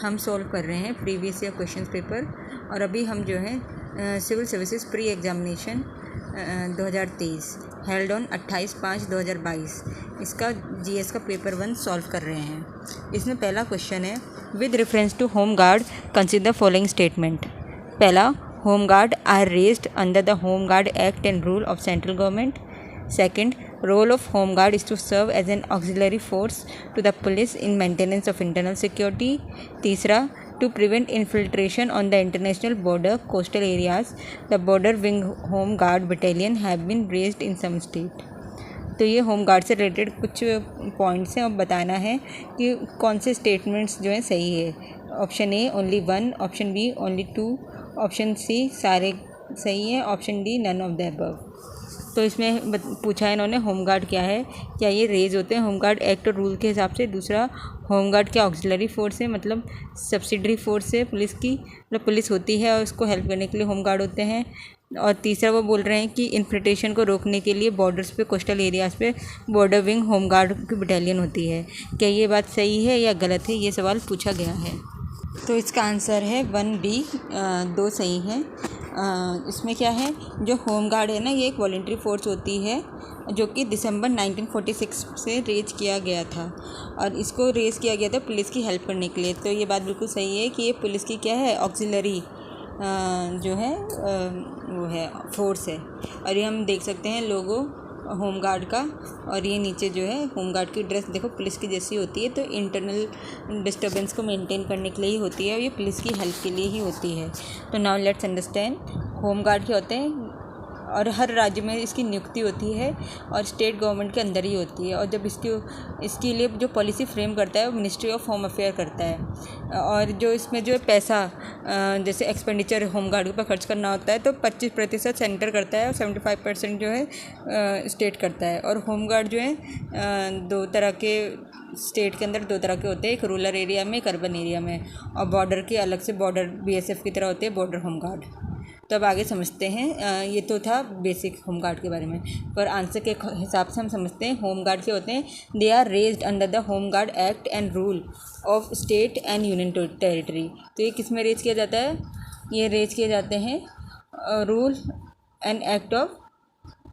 हम सॉल्व कर रहे हैं प्रीवियस ईयर क्वेश्चन पेपर। और अभी हम जो है civil services pre examination 2023 held on 28/5/2022 इसका जीएस का पेपर 1 सॉल्व कर रहे हैं। इसमें पहला क्वेश्चन है, with reference to home guard consider following statement. पहला, home guard are raised under the home guard act and rule of central government. Second, role of home guard is to serve as an auxiliary force to the police in maintenance of internal security. तीसरा, to prevent infiltration on the international border coastal areas, the border wing home guard battalion have been raised in some state. तो ये home guard से related कुछ points हैं और बताना है कि कौन से स्टेटमेंट्स जो हैं सही है। Option A only 1, option B only 2, option C सारे सही हैं, option D none of the above. तो इसमें पूछा है इन्होंने होम गार्ड क्या है, क्या ये रेज होते हैं होम गार्ड एक्ट और रूल के हिसाब से। दूसरा, होम गार्ड क्या ऑक्सिलरी फोर्स है, मतलब सब्सिडरी फोर्स है पुलिस की, मतलब पुलिस होती है और उसको हेल्प करने के लिए होम गार्ड होते हैं। और तीसरा, वो बोल रहे हैं कि इन्फिल्ट्रेशन को रोकने के लिए बॉर्डर्स पे कोस्टल एरियाज़ पे बॉर्डर विंग होम गार्ड की बटालियन होती है। क्या ये बात सही है या गलत है, ये सवाल पूछा गया है। तो इसका आंसर है 1B, 2 सही है। इसमें क्या है, जो होम गार्ड है ना, ये एक वॉलंटरी फोर्स होती है जो कि दिसंबर 1946 से रेज किया गया था और इसको रेज किया गया था पुलिस की हेल्प करने के लिए। तो ये बात बिल्कुल सही है कि ये पुलिस की क्या है, ऑक्सिलरी जो है वो है फोर्स है। और ये हम देख सकते हैं लोगो होम गार्ड का, और ये नीचे जो है होम गार्ड की ड्रेस देखो पुलिस की जैसी होती है। तो इंटरनल डिस्टर्बेंस को मेंटेन करने के लिए ही होती है और ये पुलिस की हेल्प के लिए ही होती है। तो now let's understand home guard क्या होते हैं। और हर राज्य में इसकी नियुक्ति होती है और स्टेट गवर्नमेंट के अंदर ही होती है। और जब इसके लिए जो पॉलिसी फ्रेम करता है वो मिनिस्ट्री ऑफ होम अफेयर करता है। और जो इसमें जो पैसा जैसे एक्सपेंडिचर होम गार्ड के ऊपर खर्च करना होता है तो 25% सेंटर करता है और 75% जो है स्टेट करता है। और होम गार्ड जो है दो तरह के स्टेट के अंदर दो तरह के होते हैं, एक रूरल एरिया में, एक अर्बन एरिया में। और बॉर्डर के अलग से बॉर्डर बीएसएफ की तरह होते हैं बॉर्डर होम गार्ड। तो अब आगे समझते हैं। ये तो था बेसिक होम गार्ड के बारे में, पर आंसर के हिसाब से हम समझते हैं होम गार्ड के होते हैं, they are raised under the home guard act and rule of state and union territory. तो ये किस में रेज किया जाता है, ये रेज किए जाते हैं rule and act of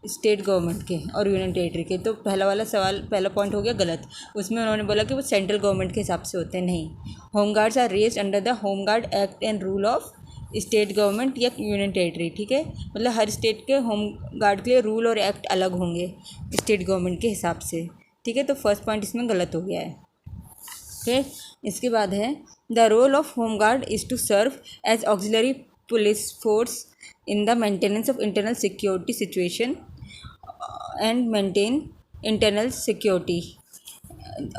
state government के और यूनियन टेरिटरी के। तो पहला वाला सवाल, पहला पॉइंट हो गया गलत। उसमें उन्होंने बोला कि वो सेंट्रल गवर्नमेंट के हिसाब से होते हैं। नहीं, home guards are raised under the home guard act and rule of state government या यूनियन टेरिटरी। ठीक है, मतलब हर स्टेट के होम गार्ड के लिए रूल और एक्ट अलग होंगे स्टेट गवर्नमेंट के हिसाब से। ठीक है, तो फर्स्ट पॉइंट इसमें गलत हो गया है। ठीक, इसके बाद है the role of home guard is to serve as auxiliary police force in the maintenance of internal security situation and maintain internal security.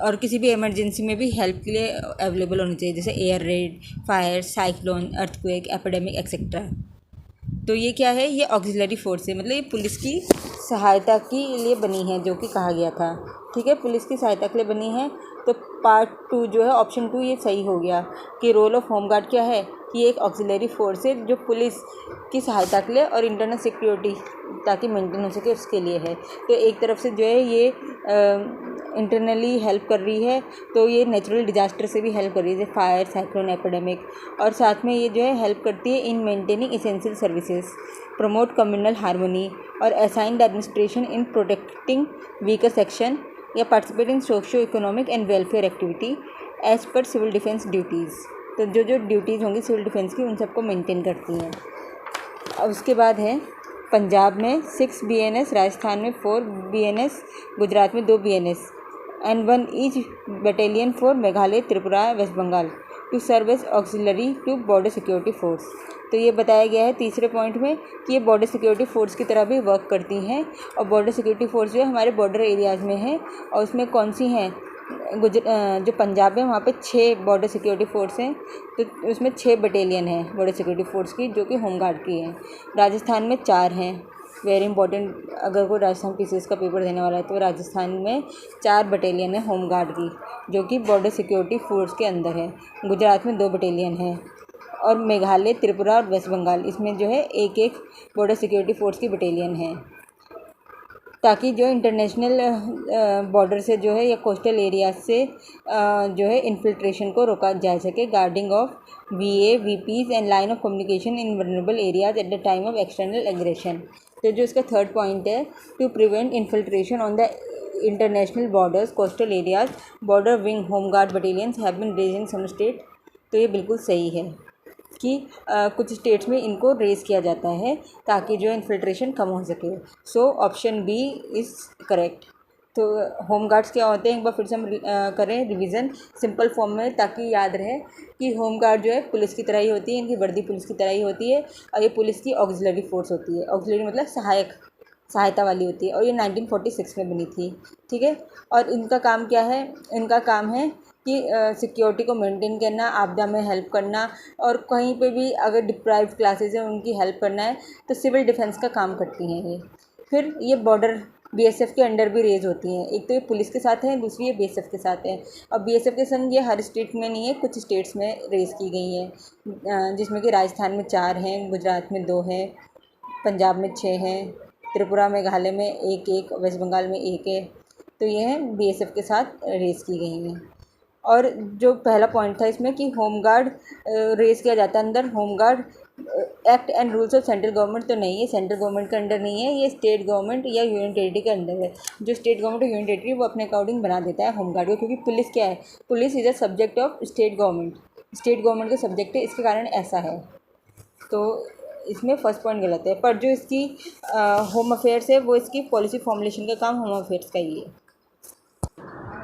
और किसी भी इमरजेंसी में भी हेल्प के लिए अवेलेबल होनी चाहिए, जैसे air red, fire, cyclone, earthquake, epidemic etcetera. तो ये क्या है, ये ऑक्सिलरी फोर्स है, मतलब ये पुलिस की सहायता के लिए बनी है, जो कि कहा गया था। ठीक है, पुलिस की सहायता के लिए बनी है। तो पार्ट 2 जो है ऑप्शन 2 ये सही हो गया कि रोल ऑफ होम गार्ड क्या है, कि एक ऑक्सिलरी फोर्स है जो पुलिस की सहायता के लिए और इंटरनल सिक्योरिटी ताकि मेंटेन हो सके उसके लिए है। तो एक तरफ से जो है ये इंटरनली हेल्प कर रही है, तो ये नेचुरल डिजास्टर से भी हेल्प कर रही है, जैसे फायर, साइक्लोन, एपिडेमिक। और साथ में ये जो है हेल्प करती है in maintaining essential services, promote communal harmony और assign the administration in protecting weaker section या participate in socio economic and welfare activity as per civil defence duties. तो जो ड्यूटीज़ होंगी सिविल डिफेंस की उन सबको मेंटेन करती हैं। अब उसके बाद है पंजाब में 6 BNS, राजस्थान में 4 BNS, गुजरात में 2 BNS and 1 each battalion for Meghalaya, Tripura, West Bengal to serve as auxiliary to border security force. तो ये बताया गया है तीसरे पॉइंट में कि ये बॉर्डर सिक्योरिटी फोर्स की तरह भी वर्क करती हैं। और बॉर्डर सिक्योरिटी फोर्स जो है हमारे बॉर्डर एरियाज़ में है। और उसमें कौन सी हैं, जो पंजाब है वहाँ पे 6 बॉर्डर सिक्योरिटी फोर्स हैं, तो उसमें 6 बटालियन हैं बॉर्डर सिक्योरिटी फोर्स की, जो कि होम गार्ड की हैं। राजस्थान में 4 हैं, वेरी इंपॉर्टेंट, अगर कोई राजस्थान पीसीएस का पेपर देने वाला है तो राजस्थान में 4 बटालियन है होम गार्ड की, जो कि बॉर्डर सिक्योरिटी फोर्स के अंदर है। गुजरात में 2 बटालियन है और मेघालय, त्रिपुरा और वेस्ट बंगाल, इसमें जो है एक एक बॉर्डर सिक्योरिटी फोर्स की बटालियन है। ताकि जो इंटरनेशनल बॉर्डर से जो है या कोस्टल एरिया से जो है इन्फिल्ट्रेशन को रोका जा सके, guarding of VPs and line of communication in vulnerable areas at the time of external aggression. तो जो इसका थर्ड पॉइंट है, to prevent infiltration on the international borders, coastal areas, border wing home guard battalions have been raised in some state. तो ये बिल्कुल सही है कि कुछ स्टेट्स में इनको रेज़ किया जाता है ताकि जो इन्फिल्ट्रेशन कम हो सके। So option B is correct. तो होम गार्ड्स क्या होते हैं, एक बार फिर से हम करें रिवीजन सिंपल फॉर्म में, ताकि याद रहे कि होम गार्ड जो है पुलिस की तरह ही होती है, इनकी वर्दी पुलिस की तरह ही होती है, और ये पुलिस की ऑक्सिलरी फोर्स होती है। ऑक्सिलरी मतलब सहायता वाली होती है, और ये 1946 में बनी थी। ठीक है, और इनका काम क्या है, इनका काम है कि सिक्योरिटी को मेंटेन करना, आपदा में हेल्प करना, और कहीं पे भी अगर डिप्राइव्ड क्लासेस हैं उनकी हेल्प करना है तो सिविल डिफेंस का काम करती हैं ये। फिर ये बॉर्डर BSF के अंडर भी रेज होती हैं। एक तो ये पुलिस के साथ हैं, दूसरी ये BSF के साथ हैं। और BSF के संग ये हर स्टेट में नहीं है, कुछ स्टेट्स में रेज की गई हैं, जिसमें कि राजस्थान में 4 हैं, गुजरात में 2 हैं, पंजाब में 6 हैं, त्रिपुरा मेघालय में 1, वेस्ट बंगाल में 1 है। तो ये हैं BSF के साथ रेज की गई हैं। और जो पहला पॉइंट था इसमें कि होम गार्ड रेज किया जाता है अंदर, home guard act and rules of central government तो नहीं है, सेंट्रल गवर्नमेंट के अंडर नहीं है, ये स्टेट गवर्नमेंट या यूनियन टेरिटरी के अंडर है। जो स्टेट गवर्नमेंट और यूनियन टेरिटरी वो अपने अकॉर्डिंग बना देता है होम गार्ड को, क्योंकि पुलिस क्या है, police is a subject of state government का सब्जेक्ट है, इसके कारण ऐसा है। तो इसमें फर्स्ट पॉइंट गलत है, पर जो इसकी होम अफेयर्स है वो इसकी पॉलिसी फॉर्मुलेशन का काम होम अफेयर्स का ही है।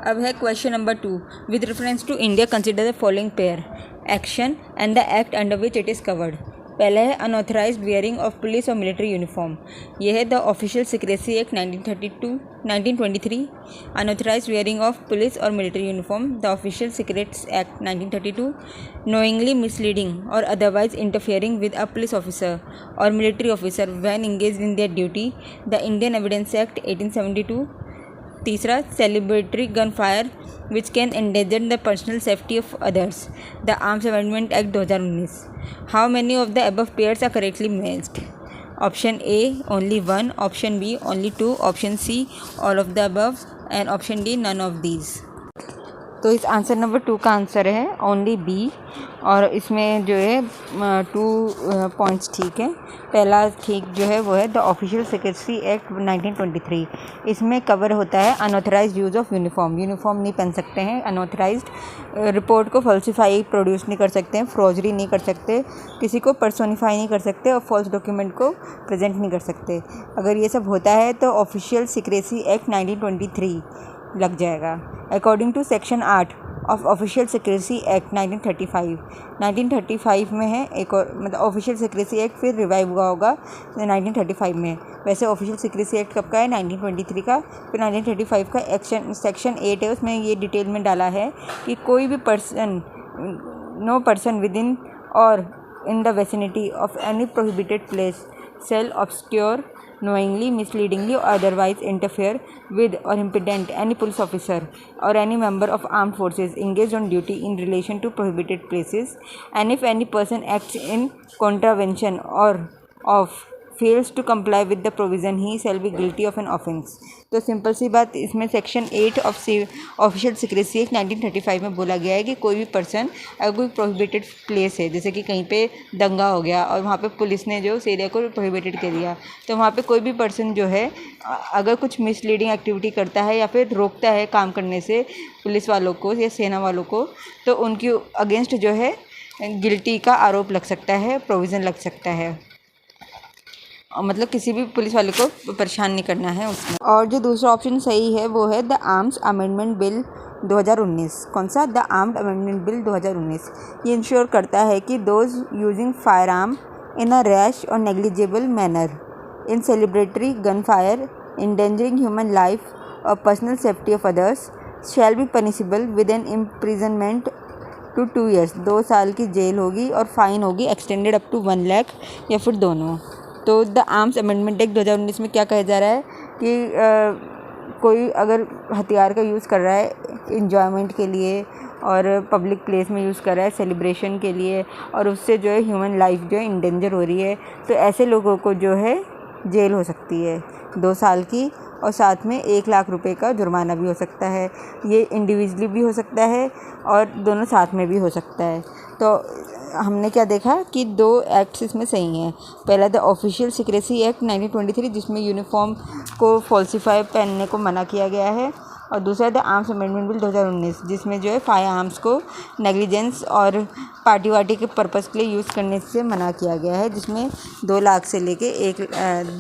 अब है question number 2, with reference to India consider the following pair action and the act under which it is covered. पहला है अनऑथराइज्ड वियरिंग ऑफ पुलिस और मिलिट्री यूनिफॉर्म, यह है the official secrecy act 1923, unauthorised wearing of police और military uniform the official secrets act 1932, knowingly misleading और otherwise interfering with a police officer और military officer when engaged in their duty the Indian evidence act 1872। तीसरा celebratory gun fire which can endanger the personal safety of others the arms amendment act 2019। How many of the above pairs are correctly matched? Option A only 1, option B only 2, option C all of the above and option D none of these. तो इस answer number 2 का answer है only B, और इसमें जो है 2 points ठीक है। पहला ठीक जो है वो है द ऑफिशियल सिक्रेसी एक्ट 1923, इसमें कवर होता है अनऑथराइज्ड यूज़ ऑफ यूनिफॉर्म नहीं पहन सकते हैं, अनऑथराइज्ड रिपोर्ट को फॉल्सिफाई प्रोड्यूस नहीं कर सकते हैं, फ्रॉजरी नहीं कर सकते, किसी को पर्सोनीफाई नहीं कर सकते और फॉल्स डॉक्यूमेंट को प्रेजेंट नहीं कर सकते। अगर ये सब होता है तो ऑफिशियल सिक्रेसी एक्ट 1923 लग जाएगा। According to section 8 of official secrecy act 1935 में है एक और, मतलब ऑफिशियल सिक्रेसी एक्ट फिर रिवाइव हुआ होगा 1935 में। वैसे ऑफिशियल सिक्रेसी एक्ट कब का है, 1923 का। फिर 1935 का सेक्शन 8 है, उसमें ये डिटेल में डाला है कि कोई भी person, no person with in और in the vicinity of any prohibited place shall obscure, knowingly, misleadingly or otherwise interfere with or impediment any police officer or any member of armed forces engaged on duty in relation to prohibited places, and if any person acts in contravention or of fails to comply with the provision, he shall be guilty of an offence। तो simple सी बात, इसमें section 8 of official secrecy act 1935 में बोला गया है कि कोई भी पर्सन अगर कोई प्रोहिबिटेड प्लेस है, जैसे कि कहीं पे दंगा हो गया और वहाँ पे पुलिस ने जो उस एरिया को प्रोहिबिटेड कर दिया, तो वहाँ पे कोई भी पर्सन जो है अगर कुछ मिसलीडिंग एक्टिविटी करता है या फिर रोकता है काम करने से पुलिस वालों को या सेना वालों को, तो उनकी अगेंस्ट जो है गिल्टी का आरोप लग सकता है, प्रोविज़न लग सकता है, मतलब किसी भी पुलिस वाले को परेशान नहीं करना है उसमें। और जो दूसरा ऑप्शन सही है वो है द आर्म्स अमेंडमेंट बिल 2019। कौन सा? The armed amendment bill 2019। ये इंश्योर करता है कि those using firearm in a rash और negligible manner in celebratory gun fire endangering human life और personal safety of others shall be punishable with an imprisonment to 2 years, 2 साल की jail होगी और फाइन होगी एक्सटेंडेड अप टू 1 लाख या फिर दोनों। तो द आर्म्स अमेंडमेंट एक्ट 2019 में क्या कहा जा रहा है कि कोई अगर हथियार का यूज़ कर रहा है इंजॉयमेंट के लिए और पब्लिक प्लेस में यूज़ कर रहा है सेलिब्रेशन के लिए और उससे जो है ह्यूमन लाइफ जो है इंडेंजर हो रही है, तो ऐसे लोगों को जो है जेल हो सकती है 2 साल की और साथ में 1 लाख रुपए का जुर्माना भी हो सकता है। ये इंडिविजुअली भी हो सकता है और दोनों साथ में भी हो सकता है। तो हमने क्या देखा कि 2 एक्ट्स इसमें सही हैं। पहला द ऑफिशियल सीक्रेसी एक्ट 1923 जिसमें यूनिफॉर्म को फॉल्सिफाई पहनने को मना किया गया है, और दूसरा द आर्म्स अमेंडमेंट बिल 2019 जिसमें जो है फायर आर्म्स को नेग्लिजेंस और पार्टी वार्टी के पर्पज़ के लिए यूज़ करने से मना किया गया है, जिसमें 2 लाख से लेके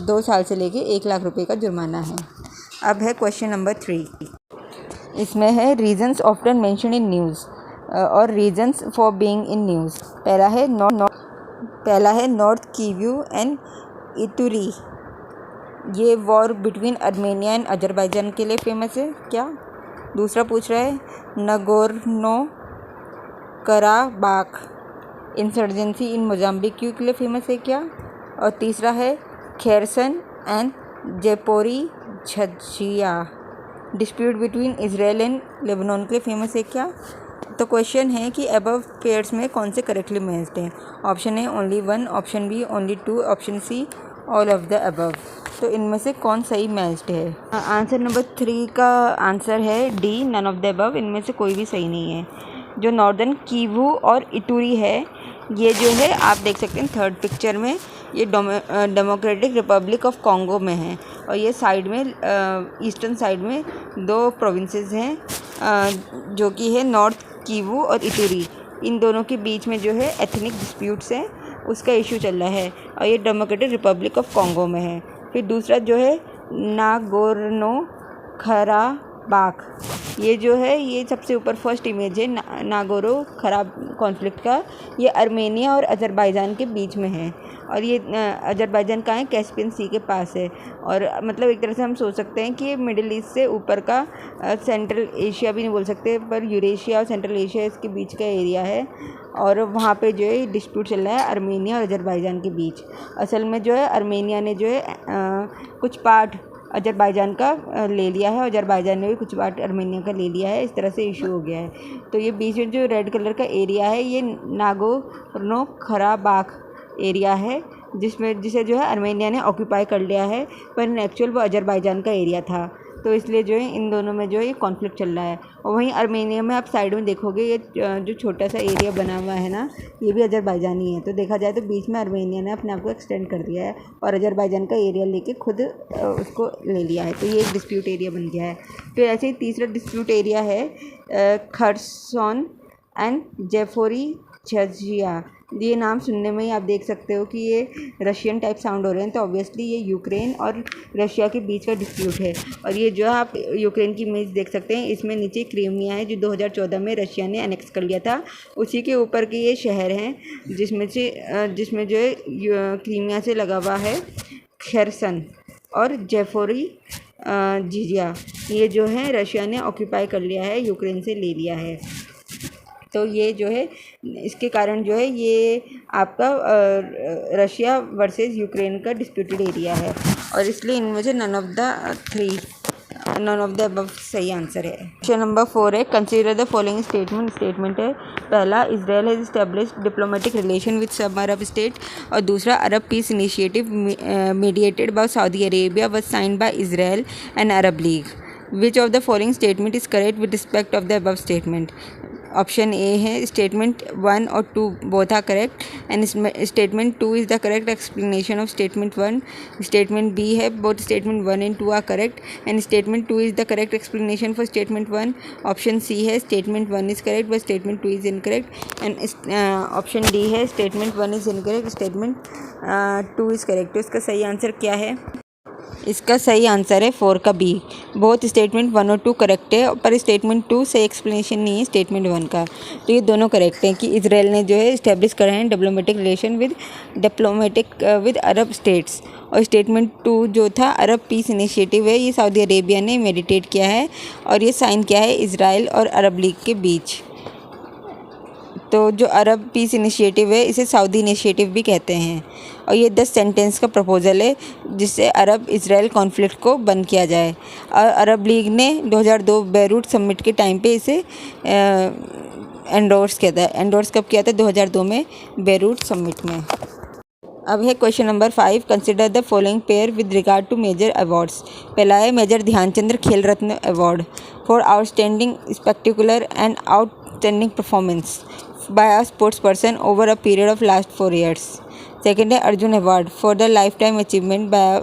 2 साल से लेके 1 लाख रुपए का जुर्माना है। अब है क्वेश्चन नंबर 3। इसमें है reasons often mention in news और reasons for being in news. पहला है नॉर्थ कीव्यू एंड इतुरी, ये war between Armenia and Azerbaijan के लिए फेमस है क्या? दूसरा पूछ रहा है Nagorno Karabakh insurgency in Mozambique के लिए फेमस है क्या? और तीसरा है Kherson and Zaporizhzhia dispute between Israel and Lebanon के लिए फेमस है क्या? तो क्वेश्चन है कि अबव पेयर्स में कौन से करेक्टली मैच्ड हैं? Option A only 1, option B only 2, option C all of the above. तो इनमें से कौन सही मैच्ड है? आंसर नंबर 3 का आंसर है D, none of the above. इनमें से कोई भी सही नहीं है। जो नॉर्दर्न कीवू और इटूरी है, ये जो है आप देख सकते हैं 3rd पिक्चर में, ये डेमोक्रेटिक रिपब्लिक ऑफ कॉन्गो में है, और ये साइड में ईस्टर्न साइड में 2 प्रोविंसेस हैं जो कि है नॉर्थ कीवू और इटूरी। इन दोनों के बीच में जो है एथनिक डिस्प्यूट्स हैं, उसका इशू चल रहा है, और ये डेमोक्रेटिक रिपब्लिक ऑफ कॉन्गो में है। फिर दूसरा जो है नागोर्नो कराबाख, ये जो है ये सबसे ऊपर फर्स्ट इमेज है नागोरो खराब कॉन्फ्लिक्ट का। ये अर्मेनिया और अजरबैजान के बीच में है, और ये अजरबैजान कहाँ है? कैस्पियन सी के पास है। और मतलब एक तरह से हम सोच सकते हैं कि मिडिल ईस्ट से ऊपर का सेंट्रल एशिया भी नहीं बोल सकते, पर यूरेशिया और सेंट्रल एशिया इसके बीच का एरिया है, और वहाँ पे जो है डिस्प्यूट चल रहा है अर्मेनिया और अजरबैजान के बीच। असल में जो है अर्मेनिया ने जो है कुछ पार्ट अजरबैजान का ले लिया है, और अजरबैजान ने भी कुछ पार्ट अर्मेनिया का ले लिया है। इस तरह से इशू हो गया है। तो ये बीच में जो रेड कलर का एरिया है, ये नागोर्नो कराबाख एरिया है, जिसे जो है अर्मेनिया ने ऑक्यूपाई कर लिया है, पर इन एक्चुअल वो अजरबैजान का एरिया था। तो इसलिए जो है इन दोनों में जो है ये कॉन्फ्लिक्ट चल रहा है। और वहीं अर्मेनिया में आप साइड में देखोगे, ये जो छोटा सा एरिया बना हुआ है ना, ये भी अजरबैजानी है। तो देखा जाए तो बीच में अर्मेनिया ने अपने आप को एक्सटेंड कर दिया है, और अजरबैजान का एरिया लेके खुद उसको ले लिया है। तो ये एक डिस्प्यूट एरिया बन गया है। फिर ऐसे ही तीसरा डिस्प्यूट एरिया है खरसोन एंड जेफोरी झजिया। ये नाम सुनने में ही आप देख सकते हो कि ये रशियन टाइप साउंड हो रहे हैं, तो ऑब्वियसली ये यूक्रेन और रशिया के बीच का डिस्प्यूट है। और ये जो आप यूक्रेन की इमेज देख सकते हैं, इसमें नीचे क्रीमिया है जो 2014 में रशिया ने एनेक्स कर लिया था। उसी के ऊपर के ये शहर हैं जिसमें जो है क्रीमिया से लगा हुआ है खेरसन और जेफोरी झजिया। ये जो है रशिया ने ऑक्यूपाई कर लिया है, यूक्रेन से ले लिया है। तो ये जो है इसके कारण जो है ये आपका रशिया वर्सेस यूक्रेन का डिस्प्यूटेड एरिया है, और इसलिए इनमें से नन ऑफ द अबव सही आंसर है। क्वेश्चन नंबर 4 है कंसीडर द फॉलोइंग स्टेटमेंट है। पहला, Israel has established diplomatic relation with some Arab state, और दूसरा, Arab peace initiative mediated by Saudi Arabia was signed by Israel and Arab League. Which of the following statement is correct with respect of the above statement? Option A है statement 1 और 2 both are correct, and statement 2 is the correct explanation of statement 1। Statement B है both statement 1 and 2 are correct, and statement 2 is the correct explanation for statement 1। Option C है statement 1 is correct but statement 2 is incorrect, and option D है statement 1 is incorrect, statement 2 is correct. तो इसका सही answer क्या है? इसका सही answer है 4 का बी। बहुत स्टेटमेंट 1 और 2 करेक्ट है, पर स्टेटमेंट 2 सही एक्सप्लेनेशन नहीं है स्टेटमेंट 1 का। तो ये दोनों करेक्ट हैं कि इजराइल ने जो है इस्टेब्लिश करे हैं diplomatic relation with Arab states, और स्टेटमेंट 2 जो था अरब पीस इनिशिएटिव है, ये सऊदी अरेबिया ने मेडिटेट किया है, और ये साइन किया है इजराइल और अरब लीग के बीच। तो जो अरब पीस इनिशिएटिव है इसे सऊदी इनिशिएटिव भी कहते हैं, और ये 10 सेंटेंस का प्रपोजल है जिससे अरब इजराइल कॉन्फ्लिक्ट को बंद किया जाए। और अरब लीग ने 2002 बेरूट समिट के टाइम पे इसे एंडोर्स किया था। एंडोर्स कब किया था? 2002 में बेरूट समिट में। अब है question number 5, consider the following pair with regard to major awards. पहला है major Dhyanchand Khel Ratna award for outstanding spectacular and outstanding performance by a sports person over a period of last 4 years। Second है Arjuna award for the life time achievement by a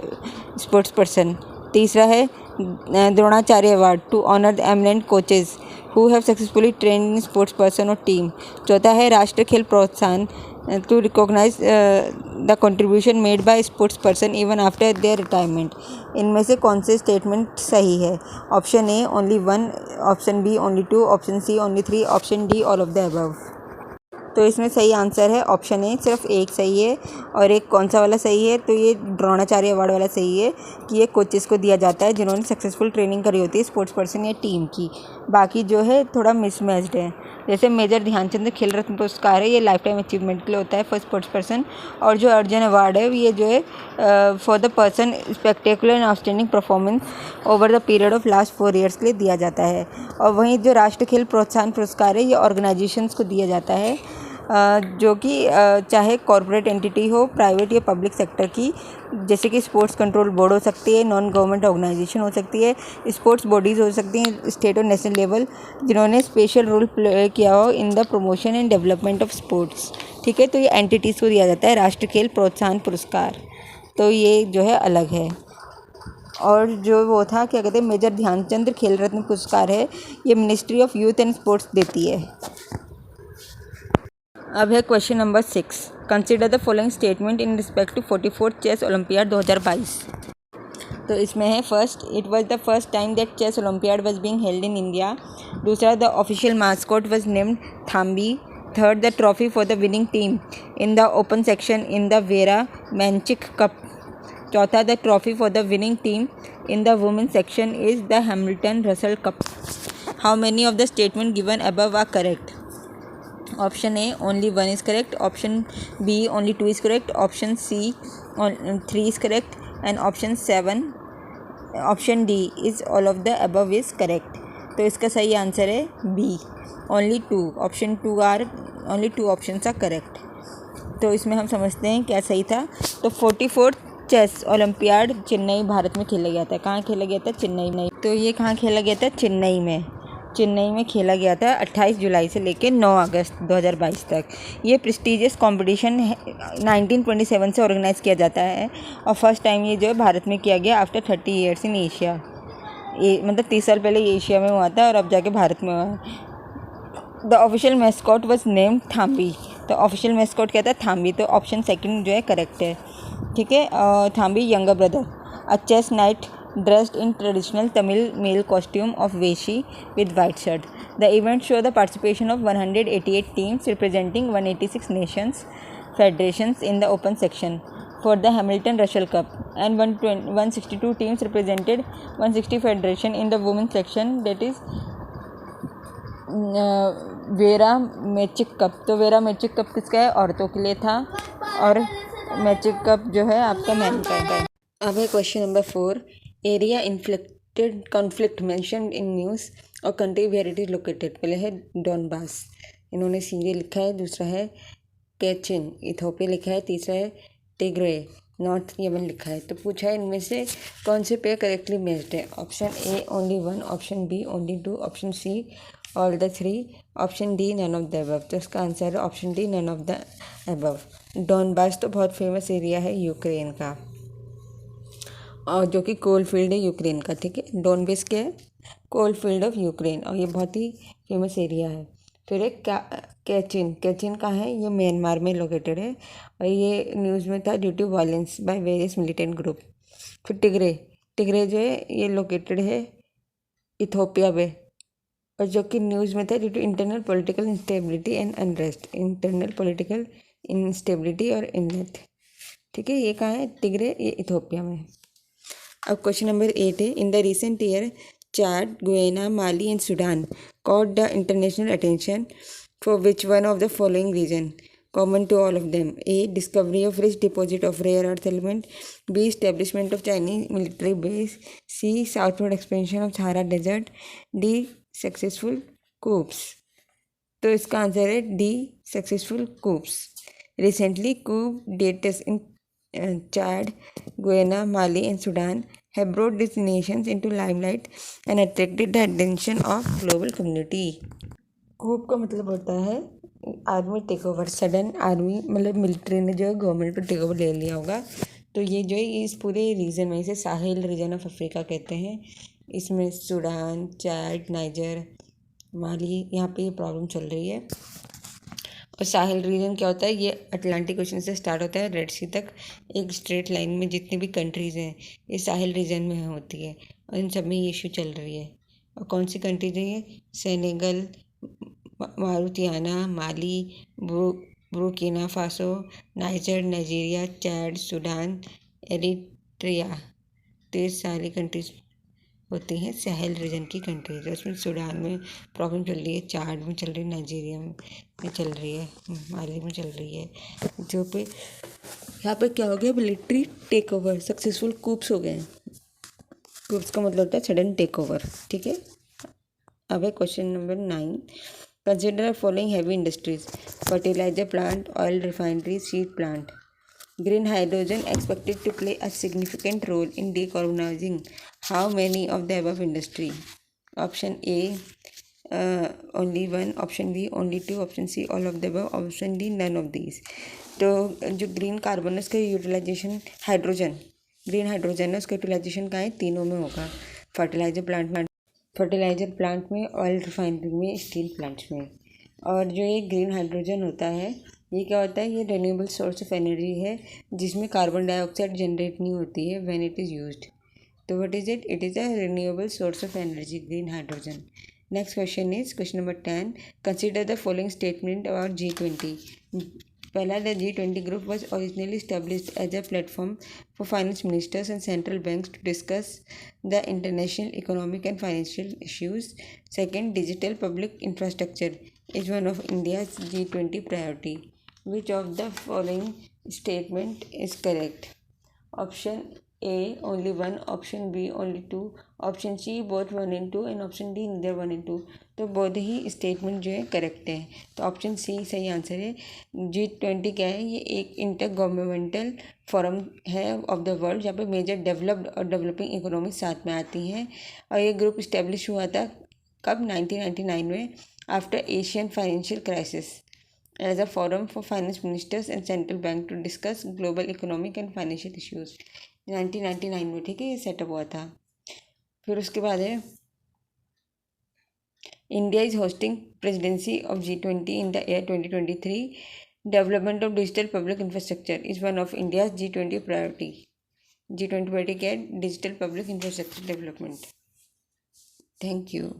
sports person. तीसरा है Dronacharya award to honour the eminent coaches who have successfully trained in sports person और team. चौथा है राष्ट्रीय खेल प्रोत्साहन to recognise the contribution made by sports person even after their retirement. इनमें से कौन से स्टेटमेंट सही है? Option A only 1, option B only 2, option C only 3, option D all of the above. तो इसमें सही आंसर है ऑप्शन ए, सिर्फ एक सही है। और एक कौन सा वाला सही है? तो ये द्रोणाचार्य अवार्ड वाला सही है कि ये कोचेस को दिया जाता है जिन्होंने सक्सेसफुल ट्रेनिंग करी होती है स्पोर्ट्स पर्सन या टीम की। बाकी जो है थोड़ा मिसमैच्ड है। जैसे मेजर ध्यानचंद खेल रत्न पुरस्कार है, ये लाइफ टाइम अचीवमेंट के लिए होता है फॉर स्पोर्ट्स पर्सन। और जो अर्जुन अवार्ड है ये जो है for the person spectacular and outstanding performance over the period of last 4 years के लिए दिया जाता है। और वहीं जो राष्ट्रीय खेल प्रोत्साहन पुरस्कार है ये ऑर्गेनाइजेशंस को दिया जाता है जो कि चाहे कॉरपोरेट एंटिटी हो, प्राइवेट या पब्लिक सेक्टर की, जैसे कि स्पोर्ट्स कंट्रोल बोर्ड हो सकती है, नॉन गवर्नमेंट ऑर्गेनाइजेशन हो सकती है, स्पोर्ट्स बॉडीज़ हो सकती हैं स्टेट और नेशनल लेवल जिन्होंने स्पेशल रोल प्ले किया हो in the promotion and development of sports. ठीक है, तो ये एंटिटीज़ को दिया जाता है राष्ट्रीय खेल प्रोत्साहन पुरस्कार। तो ये जो है अलग है। और जो वो था क्या कहते हैं मेजर ध्यानचंद्र खेल रत्न पुरस्कार है, ये ministry of youth and sports देती है। अब है question number 6, consider the following statement in respect to 44th chess olympiad 2022। तो इसमें है first, it was the first time that chess olympiad was being held in India. दूसरा, the official mascot was named Thambi. Third, the trophy for the winning team in the open section in the Vera Menchik cup. चौथा, the trophy for the winning team in the women section is the Hamilton Russell cup. How many of the statement given above are correct? Option A only 1 is correct, option B only 2 is correct, option C 3 is correct, and option D is all of the above is correct। तो इसका सही answer है B, only 2, option 2 are only 2 options are correct। तो इसमें हम समझते हैं क्या सही था। तो 44th chess olympiad Chennai Bharat में खेला गया था। कहाँ खेला गया था? चेन्नई में। तो ये कहाँ खेला गया था? चेन्नई में। चेन्नई में खेला गया था 28 जुलाई से लेकर 9 अगस्त 2022 तक। ये प्रेस्टीजियस कंपटीशन 1927 से ऑर्गेनाइज किया जाता है और फर्स्ट टाइम ये जो है भारत में किया गया आफ्टर 30 years इन एशिया। ये मतलब 30 साल पहले ये एशिया में हुआ था और अब जाके भारत में हुआ। The official mascot was named Thambi. तो ऑफिशियल मैस्कॉट क्या था? थाम्बी। तो ऑप्शन सेकंड जो है करेक्ट है। ठीक है, Thambi younger brother, a chess knight dressed in traditional Tamil male costume of Veshi with white shirt. The event show the participation of 188 teams representing 186 nations federations in the open section for the Hamilton Russell Cup, and 162 teams represented 160 federation in the women's section, that is vera magic cup. तो vera magic cup किसका है? औरतों के लिए था और magic cup जो है आपका मैन का है। अब है question number 4, area inflicted conflict mentioned in news और country where it is located. पहले है डॉनबास, इन्होंने सीरिया लिखा है। दूसरा है केचिन, इथोपिया लिखा है। तीसरा है टिग्रे, नॉर्थ यमन लिखा है। तो पूछा है इनमें से कौन से पेयर करेक्टली मैच्ड है? Option A only 1, option B only 2, option C all the 3, option D none of the above. तो इसका आंसर है option D none of the above. Donbas तो बहुत फेमस एरिया है यूक्रेन का, और जो कि कोल फील्ड है यूक्रेन का। ठीक है, डॉनबास क्या है? कोल फील्ड ऑफ यूक्रेन, और ये बहुत ही फेमस एरिया है। फिर एक कैचिन, कैचिन कहाँ है? ये म्यांमार में लोकेटेड है और ये न्यूज़ में था due to violence by various militant group. फिर टिग्रे, टिग्रे जो है ये लोकेटेड है इथोपिया में और जो कि न्यूज़ में था due to internal political instability and unrest. Internal political instability और इनलेट। ठीक है, ये कहाँ है? टिग्रे, ये इथोपिया में। अब क्वेश्चन नंबर 8 है, in the recent year Chad, Guyana, Mali and Sudan caught the international attention for which one of the following reason common to all of them? A, discovery of rich deposit of rare earth element. B, establishment of Chinese military base. C, southward expansion of Sahara desert. D, successful coups। तो इसका answer है D, successful coups। Recently coup d'états in Chad, Guyana, Mali, and Sudan have brought these nations into limelight and attracted the attention of global community. Coup का मतलब होता है army take over, sudden army मतलब military ने जो है government पर take over ले लिया होगा। तो ये जो है इस पूरे रीजन में, इसे साहिल रीजन ऑफ अफ्रीका कहते हैं। इसमें सूडान, चैड, नाइजर, माली, यहाँ पे ये प्रॉब्लम चल रही है। और साहिल रीजन क्या होता है, ये अटलांटिक ओशन से स्टार्ट होता है रेड सी तक एक स्ट्रेट लाइन में। जितनी भी कंट्रीज़ हैं ये साहिल रीजन में होती है और इन सब में ये इशू चल रही है। और कौन सी कंट्रीज है ये? Senegal, Mauritania, Mali, Burkina Faso, Niger, Nigeria, Chad, Sudan, Eritrea. तो ये सारी कंट्रीज होती हैं साहेल रीजन की कंट्रीज। उसमें सूडान में प्रॉब्लम चल रही है, चाड में चल रही है, नाइजीरिया में चल रही है, माली में चल रही है। जो पे यहाँ पे क्या हो गया, मिलिट्री टेक ओवर, सक्सेसफुल कूप्स हो गए हैं। कूप्स का मतलब होता है सडन टेक ओवर। ठीक है, अब है question number 9। Consider following heavy industries: fertiliser plant, oil refinery, seed plant. Green hydrogen expected to play a significant role in decarbonizing how many of the above industry? Option A, only one. Option B, only two. Option C, all of the above. Option D, none of these. तो जो green carbon है उसका utilisation green hydrogen है उसका utilisation कहाँ है? तीनों में होगा। फर्टिलाइजर प्लांट में, ऑयल रिफाइनरी में, स्टील प्लांट्स में। और जो ये ग्रीन हाइड्रोजन होता है ये क्या होता है? ये रिन्यूएबल सोर्स ऑफ एनर्जी है जिसमें कार्बन डाइऑक्साइड जनरेट नहीं होती है व्हेन इट इज़ यूज्ड। तो what is it? It is a renewable source of energy, green hydrogen. Next question is question number 10। Consider the following statement about G20। पहला, the G20 group was originally established as a platform for finance ministers and central banks to discuss the international economic and financial issues. Second, digital public infrastructure is one of India's G20 priority. Which of the following statement is correct? Option A, only one. Option B, only two. Option C, both 1 and 2. And option D, neither 1 and 2. तो बोध ही statement जो है correct है। तो option C सही answer है। G20 क्या है? ये एक इंटर गवर्नमेंटल फोरम है ऑफ द वर्ल्ड जहाँ पे मेजर डेवलप्ड और डेवलपिंग इकोनॉमी साथ में आती हैं। और ये ग्रुप इस्टेब्लिश हुआ था कब? 1999 में, after Asian financial crisis, as a forum for finance ministers and central bank to discuss global economic and financial issues। 1999 में, ठीक है, ये सेटअप हुआ था। फिर उसके बाद है India is hosting presidency of G20 in the year 2023। Development of digital public infrastructure is one of India G20 priority. G20 priority क्या है? Digital public infrastructure development. Thank you.